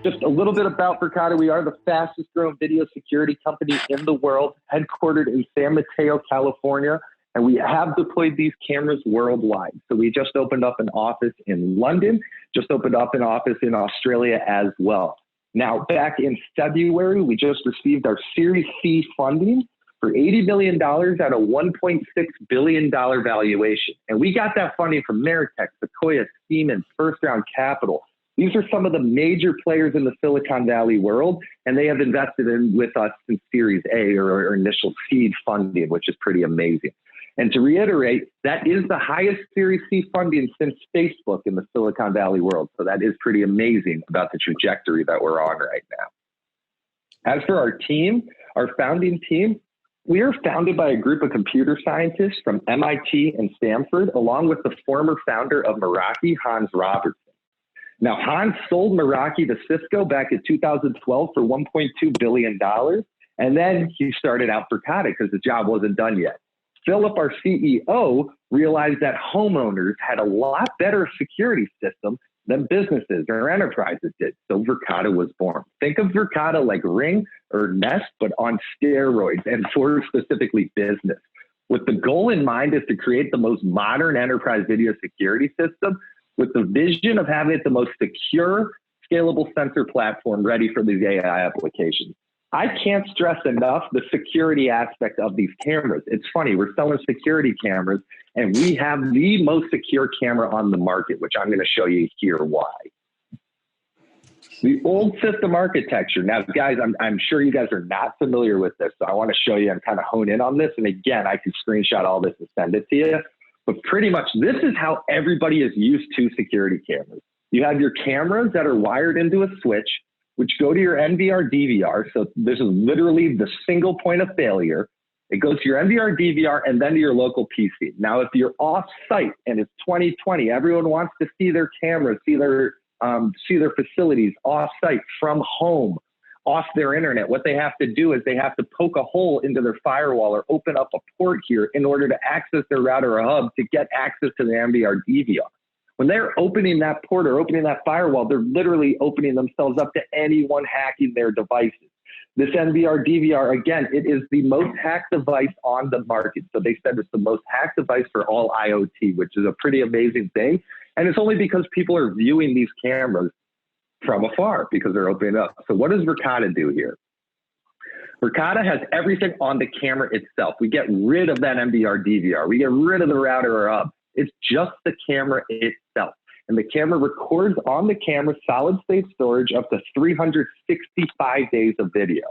Just a little bit about Verkada. We are the fastest growing video security company in the world, headquartered in San Mateo, California, and we have deployed these cameras worldwide. So we just opened up an office in London, just opened up an office in Australia as well. Now, back in February, we just received our Series C funding for $80 million at a $1.6 billion valuation. And we got that funding from Meritech, Sequoia, Siemens, First Round Capital. These are some of the major players in the Silicon Valley world, and they have invested in with us since Series A, or initial seed funding, which is pretty amazing. And to reiterate, that is the highest Series C funding since Facebook in the Silicon Valley world. So that is pretty amazing about the trajectory that we're on right now. As for our team, our founding team, we are founded by a group of computer scientists from MIT and Stanford, along with the former founder of Meraki, Hans Robertson. Now, Hans sold Meraki to Cisco back in 2012 for $1.2 billion. And then he started out Verkada because the job wasn't done yet. Philip, our CEO, realized that homeowners had a lot better security system than businesses or enterprises did. So Verkada was born. Think of Verkada like Ring or Nest, but on steroids, and for specifically business. With the goal in mind is to create the most modern enterprise video security system with the vision of having it the most secure, scalable sensor platform ready for these AI applications. I can't stress enough the security aspect of these cameras. It's funny, we're selling security cameras, and we have the most secure camera on the market, which I'm going to show you here why. The old system architecture. Now, guys, I'm sure you guys are not familiar with this, so I want to show you and kind of hone in on this. And again, I can screenshot all this and send it to you. But pretty much this is how everybody is used to security cameras. You have your cameras that are wired into a switch, which go to your NVR DVR. So this is literally the single point of failure. It goes to your NVR DVR and then to your local PC. Now, if you're off site and it's 2020, everyone wants to see their cameras, see their facilities off site from home, off their internet. What they have to do is they have to poke a hole into their firewall or open up a port here in order to access their router or hub to get access to the NVR DVR. When they're opening that port or opening that firewall, they're literally opening themselves up to anyone hacking their devices. This NVR DVR, again, it is the most hacked device on the market. So they said it's the most hacked device for all IoT, which is a pretty amazing thing. And it's only because people are viewing these cameras from afar because they're opening up. So what does Verkada do here? Verkada has everything on the camera itself. We get rid of that NVR DVR. We get rid of the router or hub. It's just the camera itself. And the camera records on the camera solid state storage up to 365 days of video.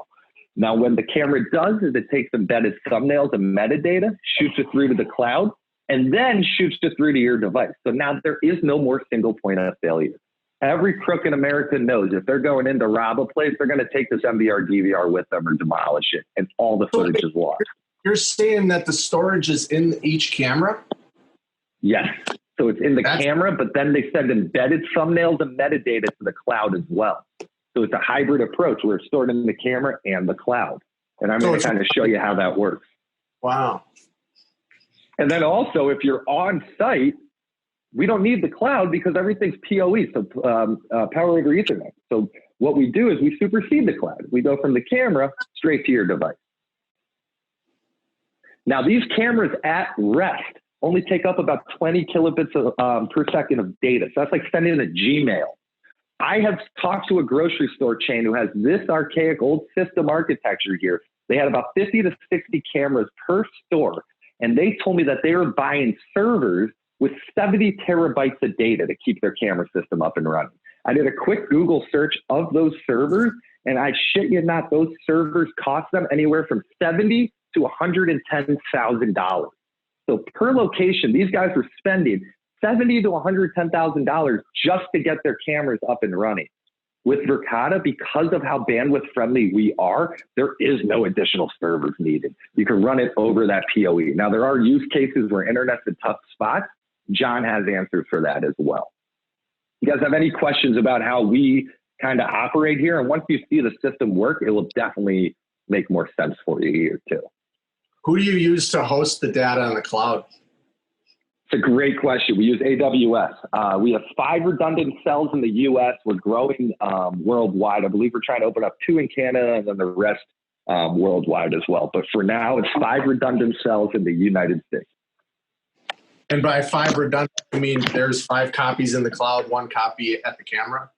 Now, when the camera does is it takes embedded thumbnails and metadata, shoots it through to the cloud, and then shoots it through to your device. So now there is no more single point of failure. Every crook in America knows if they're going in to rob a place, they're going to take this NVR DVR with them or demolish it, and all the footage is lost. You're saying that the storage is in each camera? Yes. So it's in the camera, but then they send embedded thumbnails and metadata to the cloud as well. So it's a hybrid approach where it's stored in the camera and the cloud. And I'm going to kind of show you how that works. Wow. And then also, if you're on site, we don't need the cloud because everything's PoE, so power over Ethernet. So what we do is we supersede the cloud. We go from the camera straight to your device. Now, these cameras at rest only take up about 20 kilobits per second of data. So that's like sending a Gmail. I have talked to a grocery store chain who has this archaic old system architecture here. They had about 50 to 60 cameras per store. And they told me that they were buying servers with 70 terabytes of data to keep their camera system up and running. I did a quick Google search of those servers, and I shit you not, those servers cost them anywhere from $70,000 to $110,000. So per location, these guys were spending $70,000 to $110,000 just to get their cameras up and running. With Verkada, because of how bandwidth friendly we are, there is no additional servers needed. You can run it over that PoE. Now, there are use cases where internet's a tough spot. John has answers for that as well. You guys have any questions about how we kind of operate here? And once you see the system work, it will definitely make more sense for you here too. Who do you use to host the data on the cloud? It's a great question. We use AWS. We have 5 redundant cells in the U.S. We're growing worldwide. I believe we're trying to open up 2 in Canada and then the rest worldwide as well. But for now, it's 5 redundant cells in the United States. And by 5 redundant, I mean there's 5 copies in the cloud, 1 copy at the camera.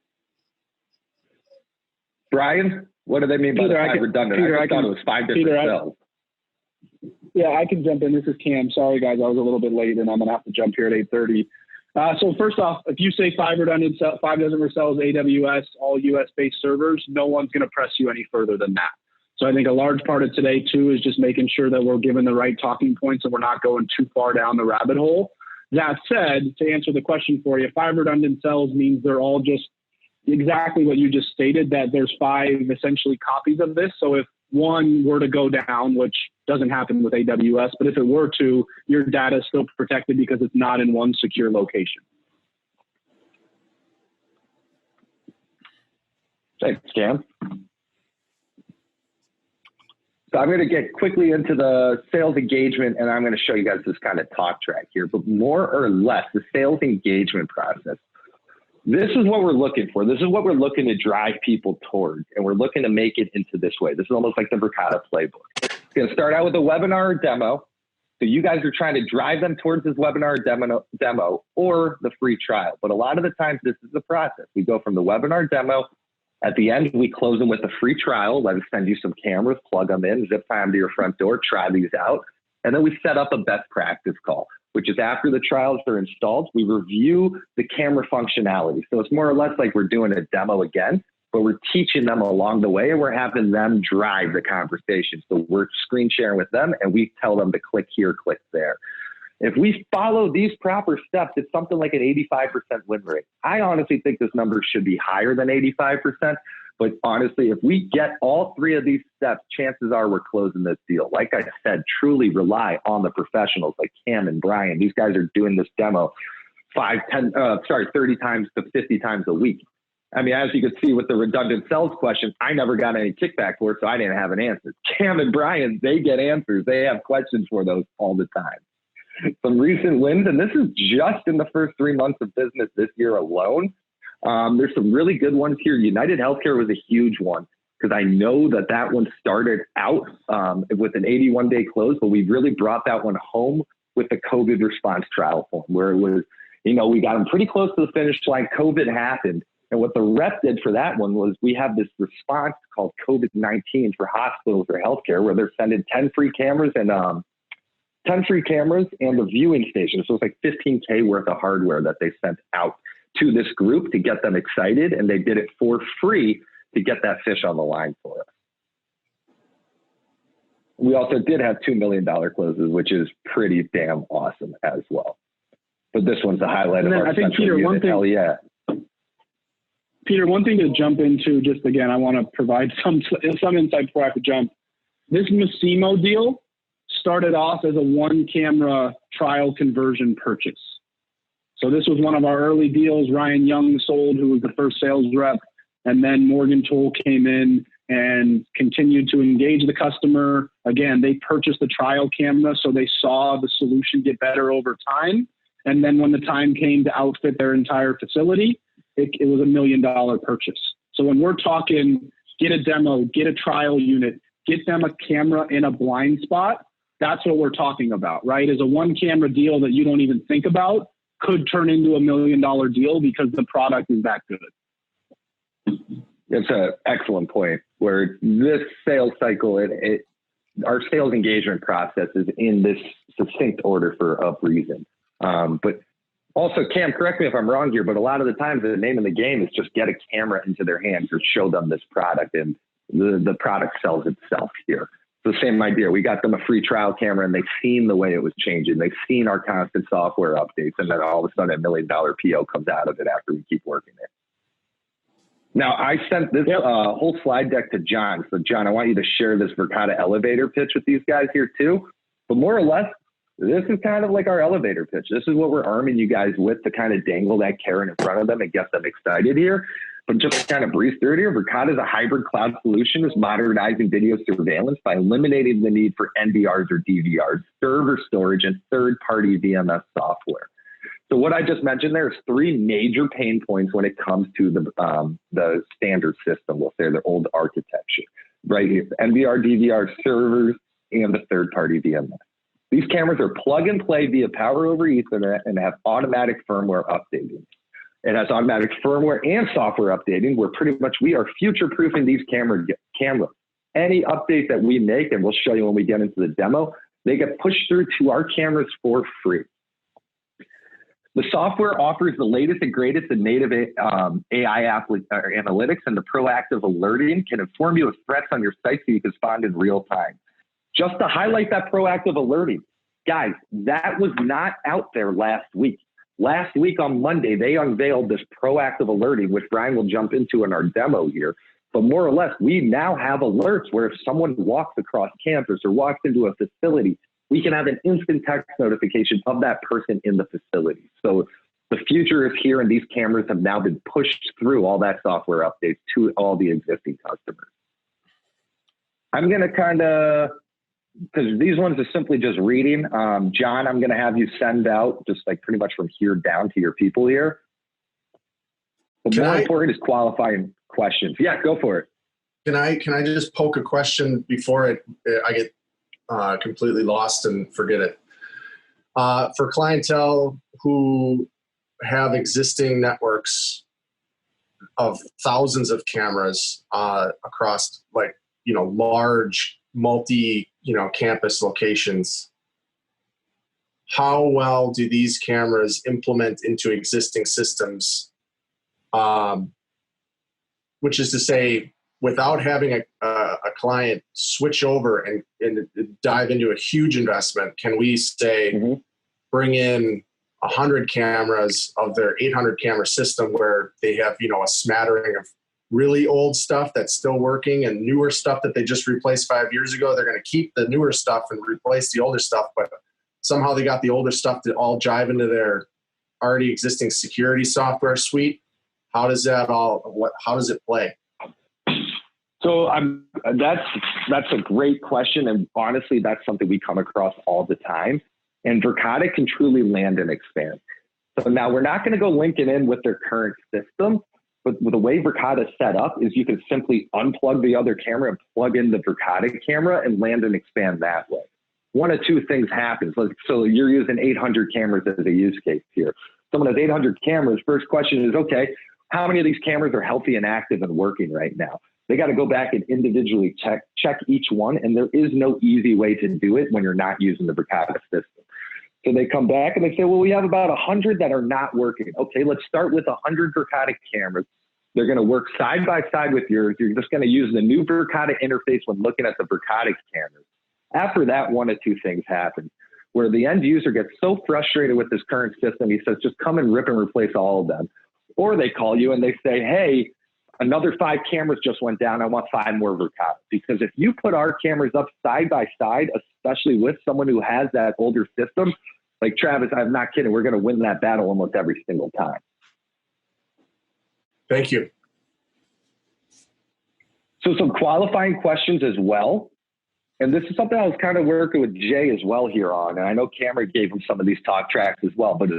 Brian, what do they mean by Peter, 5 redundant? I thought it was 5 different cells. Yeah, I can jump in. This is Cam. Sorry, guys, I was a little bit late, and I'm going to have to jump here at 8:30. So first off, if you say 5 redundant cells, 5 doesn't cells, AWS, all US-based servers, no one's going to press you any further than that. So I think a large part of today, too, is just making sure that we're given the right talking points and we're not going too far down the rabbit hole. That said, to answer the question for you, 5 redundant cells means they're all just exactly what you just stated, that there's 5 essentially copies of this. So if one were to go down, which doesn't happen with AWS, but if it were to, your data is still protected because it's not in one secure location. Thanks, Cam. So I'm going to get quickly into the sales engagement, and I'm going to show you guys this kind of talk track here, but more or less the sales engagement process. This is what we're looking for. This is what we're looking to drive people towards, and we're looking to make it into this way. This is almost like the Verkada playbook. It's going to start out with a webinar or demo. So you guys are trying to drive them towards this webinar or demo or the free trial. But a lot of the times, this is the process. We go from the webinar demo. At the end, we close them with a free trial. Let us send you some cameras, plug them in, zip tie them to your front door, try these out. And then we set up a best practice call, which is after the trials are installed, we review the camera functionality. So it's more or less like we're doing a demo again, but we're teaching them along the way and we're having them drive the conversation. So we're screen sharing with them and we tell them to click here, click there. If we follow these proper steps, it's something like an 85% win rate. I honestly think this number should be higher than 85%. But honestly, if we get all 3 of these steps, chances are we're closing this deal. Like I said, truly rely on the professionals like Cam and Brian. These guys are doing this demo 30 times to 50 times a week. I mean, as you can see with the redundant cells question, I never got any kickback for it, so I didn't have an answer. Cam and Brian, they get answers. They have questions for those all the time. Some recent wins, and this is just in the first 3 months of business this year alone. There's some really good ones here. United Healthcare was a huge one because I know that one started out with an 81-day close, but we really brought that one home with the COVID response trial form where it was, we got them pretty close to the finish line. COVID happened. And what the rep did for that one was we have this response called COVID-19 for hospitals or healthcare where they're sending 10 free cameras and a viewing station. So it's like $15K worth of hardware that they sent out to this group to get them excited. And they did it for free to get that fish on the line for us. We also did have $2 million closes, which is pretty damn awesome as well. But this one's the highlight of our I think, Peter, unit. Hell yeah. Peter, one thing to jump into, just again, I want to provide some insight before I have to jump. This Massimo deal started off as a 1-camera trial conversion purchase. So this was one of our early deals. Ryan Young sold, who was the first sales rep, and then Morgan Toll came in and continued to engage the customer. Again, they purchased the trial camera, so they saw the solution get better over time. And then when the time came to outfit their entire facility, it was $1 million purchase. So when we're talking get a demo, get a trial unit, get them a camera in a blind spot, that's what we're talking about, right? Is a 1-camera deal that you don't even think about could turn into $1 million deal because the product is that good. It's an excellent point where this sales cycle, our sales engagement process is in this succinct order for a reason. But also, Cam, correct me if I'm wrong here, but a lot of the times the name of the game is just get a camera into their hands or show them this product, and the product sells itself here. The same idea. We got them a free trial camera and they've seen the way it was changing. They've seen our constant software updates, and then all of a sudden $1 million PO comes out of it after we keep working it. Now, I sent this whole slide deck to John. So John, I want you to share this Verkada elevator pitch with these guys here too. But more or less, this is kind of like our elevator pitch. This is what we're arming you guys with to kind of dangle that carrot in front of them and get them excited here. But just to kind of breeze through it here, Verkada is a hybrid cloud solution is modernizing video surveillance by eliminating the need for NVRs or DVRs, server storage, and third-party VMS software. So what I just mentioned there is three major pain points when it comes to the standard system, we'll say the old architecture, right? It's NVR, DVR, servers, and the third-party VMS. These cameras are plug and play via power over Ethernet and have automatic firmware updating. It has automatic firmware and software updating where pretty much we are future-proofing these cameras. Any update that we make, and we'll show you when we get into the demo, they get pushed through to our cameras for free. The software offers the latest and greatest in native AI analytics, and the proactive alerting can inform you of threats on your site so you can respond in real time. Just to highlight that proactive alerting, guys, that was not out there last week. Last week on Monday, they unveiled this proactive alerting, which Brian will jump into in our demo here. But more or less, we now have alerts where if someone walks across campus or walks into a facility, we can have an instant text notification of that person in the facility. So the future is here, and these cameras have now been pushed through all that software updates to all the existing customers. I'm going to kind of, because these ones are simply just reading. John, I'm going to have you send out just like pretty much from here down to your people here. But more important is qualifying questions. Yeah, go for it. Can I just poke a question before I get completely lost and forget it? For clientele who have existing networks of thousands of cameras across large campus locations, how well do these cameras implement into existing systems? Which is to say, without having a client switch over and dive into a huge investment, can we say, bring in 100 cameras of their 800 camera system where they have, a smattering of really old stuff that's still working and newer stuff that they just replaced 5 years ago? They're going to keep the newer stuff and replace the older stuff, but somehow they got the older stuff to all jive into their already existing security software suite. How does that how does it play? So that's a great question. And honestly, that's something we come across all the time. And Verkada can truly land and expand. So now we're not going to go link it in with their current system, but the way Verkada is set up is you can simply unplug the other camera and plug in the Verkada camera and land and expand that way. One of two things happens. So you're using 800 cameras as a use case here. Someone has 800 cameras. First question is, okay, how many of these cameras are healthy and active and working right now? They got to go back and individually check each one. And there is no easy way to do it when you're not using the Verkada system. So they come back and they say, well, we have about 100 that are not working. Okay, let's start with 100 Verkada cameras. They're going to work side by side with yours. You're just going to use the new Verkada interface when looking at the Verkada cameras. After that, one of two things happen, where the end user gets so frustrated with this current system, he says, just come and rip and replace all of them. Or they call you and they say, hey, another 5 cameras just went down. I want 5 more Verkada. Because if you put our cameras up side by side, especially with someone who has that older system, like Travis, I'm not kidding, we're going to win that battle almost every single time. Thank you. So some qualifying questions as well. And this is something I was kind of working with Jay as well here on. And I know Cameron gave him some of these talk tracks as well, but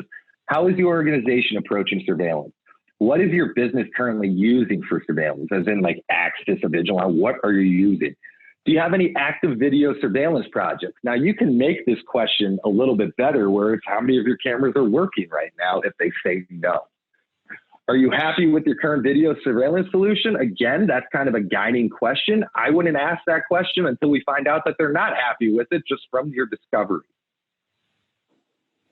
how is your organization approaching surveillance? What is your business currently using for surveillance? As in like Axis or Vigilon, what are you using? Do you have any active video surveillance projects? Now you can make this question a little bit better where it's how many of your cameras are working right now if they say no. Are you happy with your current video surveillance solution? Again, that's kind of a guiding question. I wouldn't ask that question until we find out that they're not happy with it just from your discovery.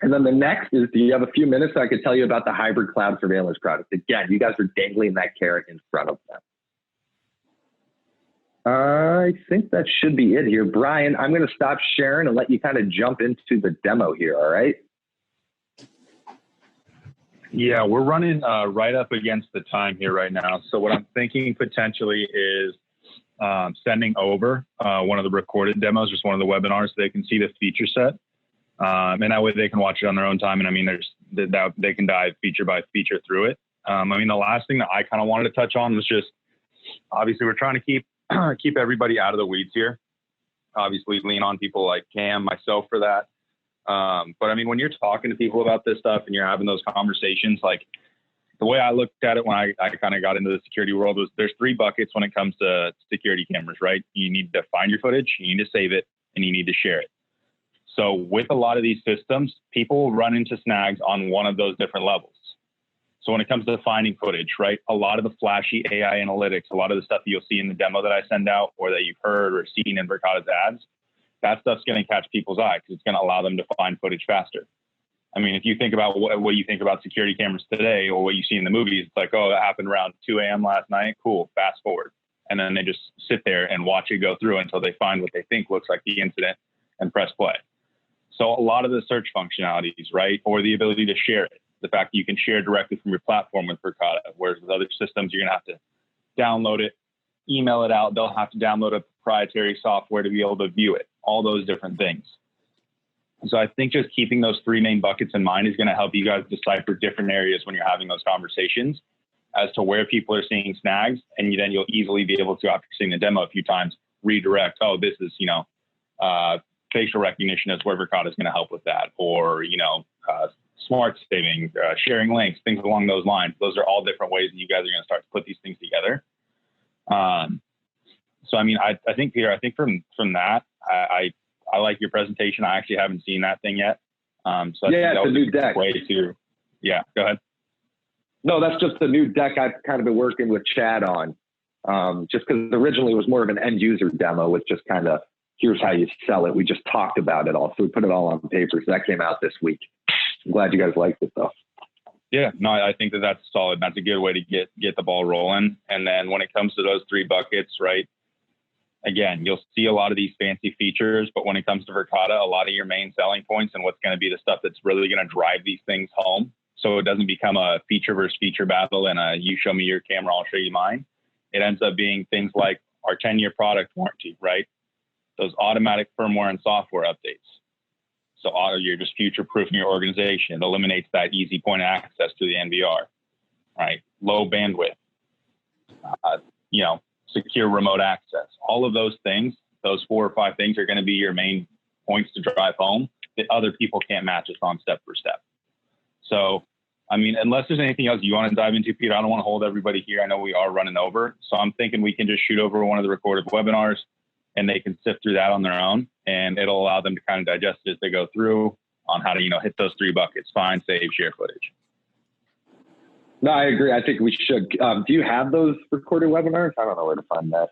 And then the next is, do you have a few minutes so I could tell you about the hybrid cloud surveillance product? Again, you guys are dangling that carrot in front of them. I think that should be it here. Brian, I'm going to stop sharing and let you kind of jump into the demo here, all right? Yeah, we're running right up against the time here right now. So what I'm thinking potentially is sending over one of the recorded demos, just one of the webinars, so they can see the feature set. And that way they can watch it on their own time. And I mean, they can dive feature by feature through it. I mean, the last thing that I kind of wanted to touch on was just, obviously we're trying to keep everybody out of the weeds here. Obviously lean on people like Cam, myself for that. But I mean, when you're talking to people about this stuff and you're having those conversations, like the way I looked at it when I kind of got into the security world was there's 3 buckets when it comes to security cameras, right? You need to find your footage, you need to save it, and you need to share it. So with a lot of these systems, people will run into snags on one of those different levels. So when it comes to finding footage, right, a lot of the flashy AI analytics, a lot of the stuff that you'll see in the demo that I send out or that you've heard or seen in Verkada's ads, that stuff's going to catch people's eye because it's going to allow them to find footage faster. I mean, if you think about what you think about security cameras today or what you see in the movies, it's like, oh, that happened around 2 a.m. last night. Cool. Fast forward. And then they just sit there and watch it go through until they find what they think looks like the incident and press play. So a lot of the search functionalities, right, or the ability to share it, the fact that you can share directly from your platform with Verkada, whereas with other systems, you're going to have to download it, email it out. They'll have to download a proprietary software to be able to view it, all those different things. So I think just keeping those 3 main buckets in mind is going to help you guys decipher different areas when you're having those conversations as to where people are seeing snags. And then you'll easily be able to, after seeing the demo a few times, redirect, oh, this is, facial recognition is where Verkada is going to help with that. Or, smart saving, sharing links, things along those lines. Those are all different ways that you guys are going to start to put these things together. So, I mean, I think, Peter, from that, I like your presentation. I actually haven't seen that thing yet. So I think that was a new deck. Way to, yeah, go ahead. No, that's just the new deck I've kind of been working with Chad on. Just because originally it was more of an end user demo with just kind of, here's how you sell it. We just talked about it all. So we put it all on paper. So that came out this week. I'm glad you guys liked it though. Yeah, no, I think that's solid. That's a good way to get the ball rolling. And then when it comes to those 3 buckets, right? Again, you'll see a lot of these fancy features, but when it comes to Verkada, a lot of your main selling points and what's going to be the stuff that's really going to drive these things home. So it doesn't become a feature versus feature battle and you show me your camera, I'll show you mine. It ends up being things like our 10-year product warranty, right? Those automatic firmware and software updates. So you're just future-proofing your organization. It eliminates that easy point of access to the NVR, right? Low bandwidth, secure remote access. All of those things, those 4 or 5 things are going to be your main points to drive home that other people can't match us on step for step. So, I mean, unless there's anything else you want to dive into, Peter, I don't want to hold everybody here. I know we are running over. So I'm thinking we can just shoot over one of the recorded webinars and they can sift through that on their own. And it'll allow them to kind of digest it as they go through on how to, hit those 3 buckets, find, save, share footage. No, I agree. I think we should. Do you have those recorded webinars? I don't know where to find that.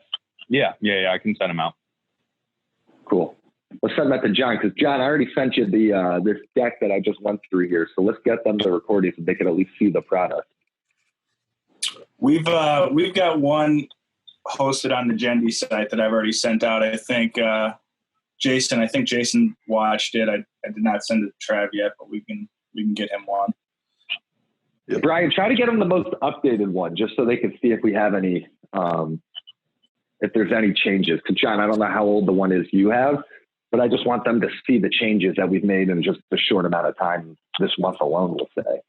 Yeah. I can send them out. Cool. Let's send that to John because John, I already sent you the this deck that I just went through here. So let's get them the recording so they can at least see the product. We've got one hosted on the Jendy site that I've already sent out. I think Jason watched it. I did not send it to Trav yet, but we can get him one. Yeah. Brian, try to get them the most updated one just so they can see if we have any, if there's any changes. Because John, I don't know how old the one is you have, but I just want them to see the changes that we've made in just a short amount of time this month alone, we'll say.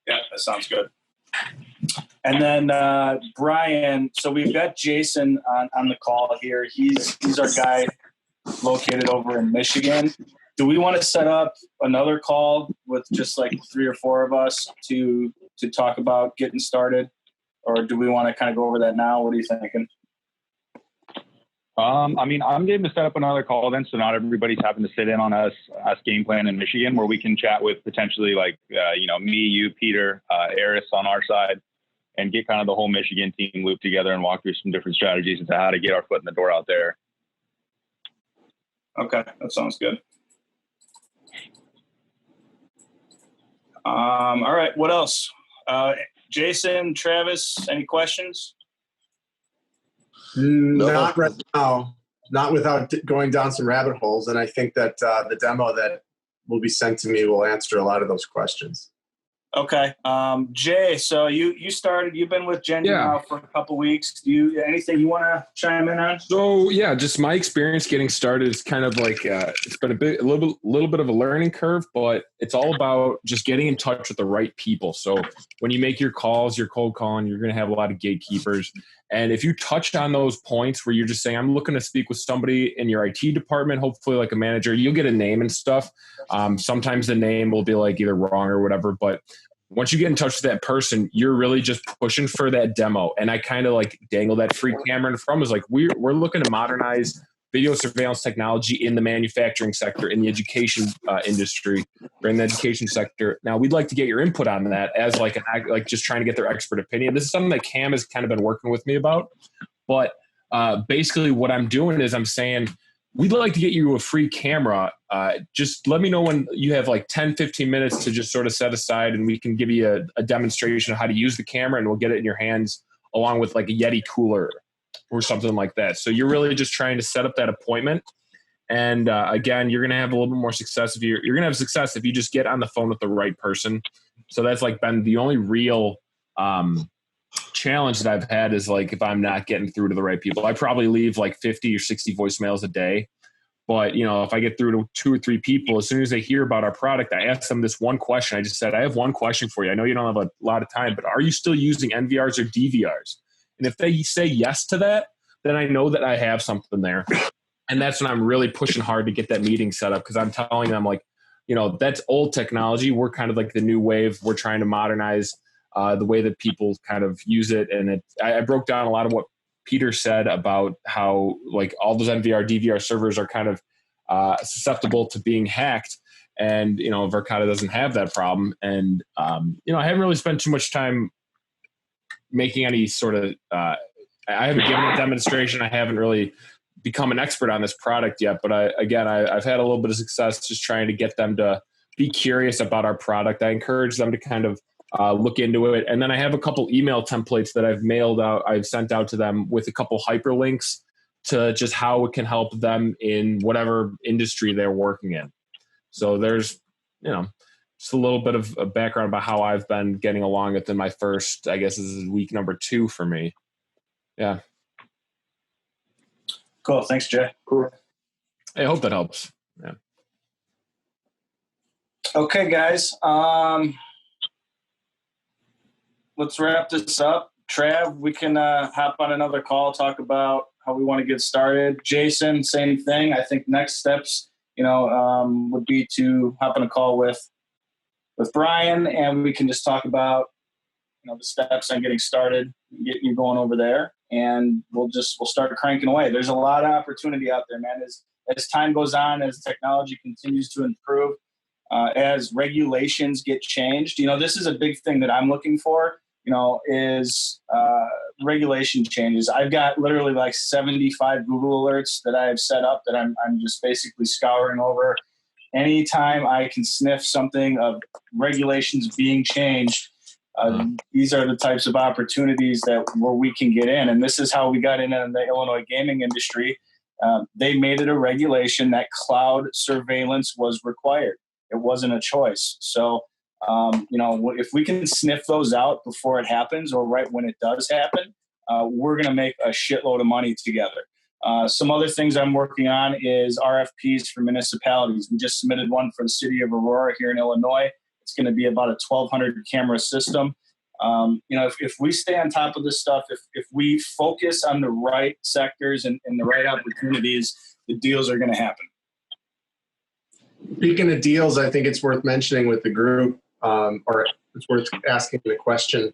Yeah, that sounds good. And then Brian, so we've got Jason on the call here. He's our guy located over in Michigan. Do we want to set up another call with just like 3 or 4 of us to talk about getting started? Or do we want to kind of go over that now? What are you thinking? I mean, I'm game to set up another call then, so not everybody's having to sit in on us game plan in Michigan, where we can chat with potentially like, me, you, Peter, Eris on our side, and get kind of the whole Michigan team looped together and walk through some different strategies into how to get our foot in the door out there. Okay, that sounds good. All right, what else? Jason, Travis, any questions? Not right now, not without going down some rabbit holes. And I think that the demo that will be sent to me will answer a lot of those questions. Okay. Jay, so you've been with Jendy now for a couple weeks. Anything you want to chime in on? So yeah, just my experience getting started is kind of like, it's been a little bit of a learning curve, but it's all about just getting in touch with the right people. So when you make your calls, you're cold calling, you're going to have a lot of gatekeepers. And if you touch on those points where you're just saying, I'm looking to speak with somebody in your IT department, hopefully like a manager, you'll get a name and stuff. Sometimes the name will be like either wrong or whatever, but once you get in touch with that person, you're really just pushing for that demo. And I kind of like dangle that free camera in front. Is like, we're looking to modernize video surveillance technology in the manufacturing sector, in the education industry, or in the education sector. Now, we'd like to get your input on that as like just trying to get their expert opinion. This is something that Cam has kind of been working with me about. But basically what I'm doing is I'm saying, we'd like to get you a free camera. Just let me know when you have like 10, 15 minutes to just sort of set aside, and we can give you a demonstration of how to use the camera, and we'll get it in your hands along with like a Yeti cooler or something like that. So you're really just trying to set up that appointment. And again, you're going to have a little bit more success if you're going to have success if you just get on the phone with the right person. So that's like been the only real challenge that I've had, is like, if I'm not getting through to the right people, I probably leave like 50 or 60 voicemails a day. But, if I get through to 2 or 3 people, as soon as they hear about our product, I ask them this one question. I just said, I have one question for you. I know you don't have a lot of time, but are you still using NVRs or DVRs? And if they say yes to that, then I know that I have something there. And that's when I'm really pushing hard to get that meeting set up, because I'm telling them like, that's old technology. We're kind of like the new wave. We're trying to modernize the way that people kind of use it. And I broke down a lot of what Peter said about how like all those NVR, DVR servers are kind of susceptible to being hacked. And, Verkada doesn't have that problem. And, I haven't really spent too much time making any sort of, I haven't given a demonstration. I haven't really become an expert on this product yet, but I've had a little bit of success just trying to get them to be curious about our product. I encourage them to kind of look into it. And then I have a couple email templates that I've sent out to them with a couple hyperlinks to just how it can help them in whatever industry they're working in. So there's, just a little bit of a background about how I've been getting along within my first, I guess this is week number 2 for me. Yeah. Cool. Thanks, Jay. Cool. I hope that helps. Yeah. Okay, guys. Let's wrap this up. Trav, we can hop on another call, talk about how we want to get started. Jason, same thing. I think next steps, would be to hop on a call with Brian, and we can just talk about, the steps on getting started, getting you going over there, and we'll start cranking away. There's a lot of opportunity out there, man. As time goes on, as technology continues to improve, as regulations get changed, this is a big thing that I'm looking for. Is regulation changes. I've got literally like 75 Google alerts that I have set up that I'm just basically scouring over. Anytime I can sniff something of regulations being changed, these are the types of opportunities where we can get in. And this is how we got in the Illinois gaming industry. They made it a regulation that cloud surveillance was required. It wasn't a choice. So, if we can sniff those out before it happens or right when it does happen, we're going to make a shitload of money together. Some other things I'm working on is RFPs for municipalities. We just submitted one for the city of Aurora here in Illinois. It's going to be about a 1,200 camera system. If we stay on top of this stuff, if we focus on the right sectors and the right opportunities, the deals are going to happen. Speaking of deals, I think it's worth mentioning with the group, or it's worth asking the question.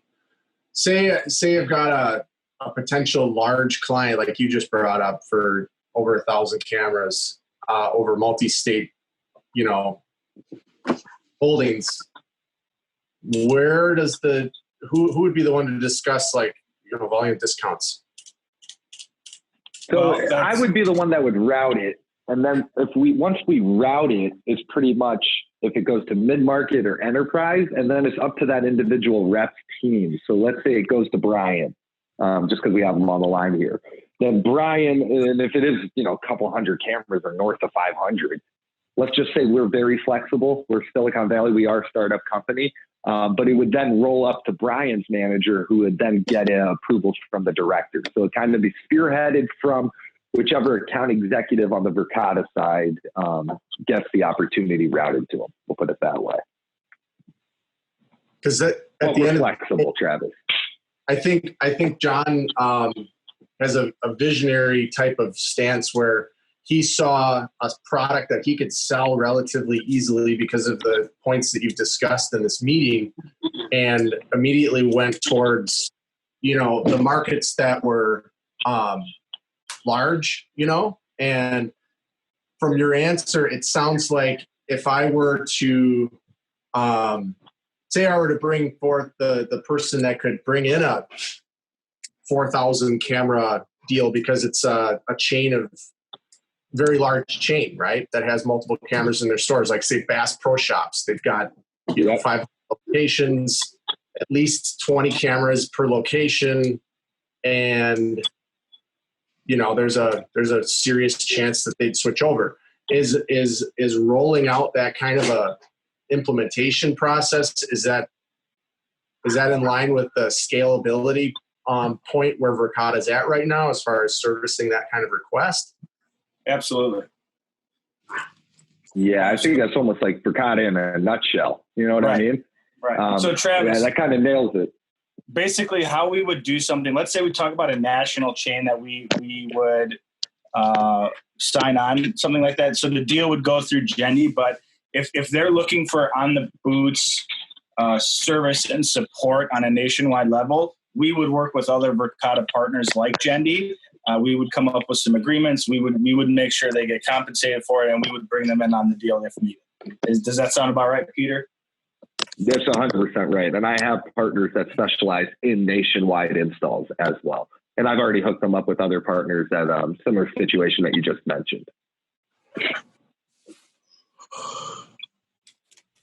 Say I've got a potential large client like you just brought up for over 1,000 cameras over multi-state, holdings. Where does who would be the one to discuss volume discounts? So I would be the one that would route it. And then once we route it, it's pretty much if it goes to mid-market or enterprise, and then it's up to that individual rep team. So let's say it goes to Brian, just because we have him on the line here. Then Brian, and if it is, a couple hundred cameras or north of 500, let's just say we're very flexible. We're Silicon Valley. We are a startup company. But it would then roll up to Brian's manager, who would then get approvals from the director. So it kind of be spearheaded from whichever account executive on the Verkada side gets the opportunity routed to them. We'll put it that way. Because at the end, flexible, Travis. I think John has a visionary type of stance where he saw a product that he could sell relatively easily because of the points that you've discussed in this meeting, and immediately went towards, the markets that were large, and from your answer, it sounds like if I were to, say I were to bring forth the person that could bring in a 4,000 camera deal, because it's a chain of very large chain, right? That has multiple cameras in their stores, like say Bass Pro Shops. They've got 5 locations, at least 20 cameras per location, and there's a serious chance that they'd switch over. Is rolling out that kind of a implementation process, is that in line with the scalability point where Verkada is at right now as far as servicing that kind of request? Absolutely. Yeah, I think that's almost like Verkada in a nutshell. You know what I mean? Right. So Travis, that kind of nails it. Basically, how we would do something. Let's say we talk about a national chain that we would sign on, something like that. So the deal would go through Jendy, but if they're looking for on the boots service and support on a nationwide level, we would work with other Verkada partners like Jendy. We would come up with some agreements. We would make sure they get compensated for it, and we would bring them in on the deal if needed. Does that sound about right, Peter? That's 100% right. And I have partners that specialize in nationwide installs as well. And I've already hooked them up with other partners at a similar situation that you just mentioned.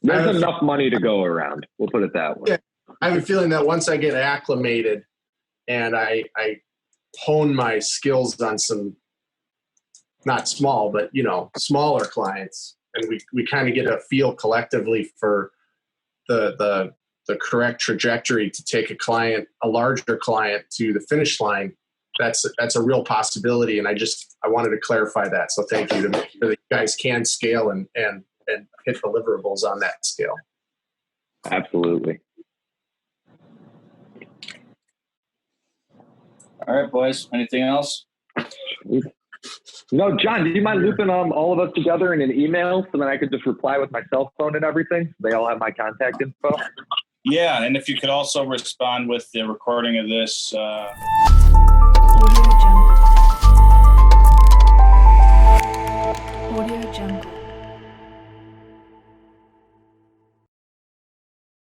There's enough money to go around. We'll put it that way. Yeah, I have a feeling that once I get acclimated and I hone my skills on some, not small, but smaller clients, and we kind of get a feel collectively for the correct trajectory to take a larger client to the finish line. That's a real possibility, and I wanted to clarify that. So thank you, to make sure that you guys can scale and hit deliverables on that scale. Absolutely. All right, boys. Anything else? No, John, do you mind looping all of us together in an email so then I could just reply with my cell phone and everything? They all have my contact info. Yeah, and if you could also respond with the recording of this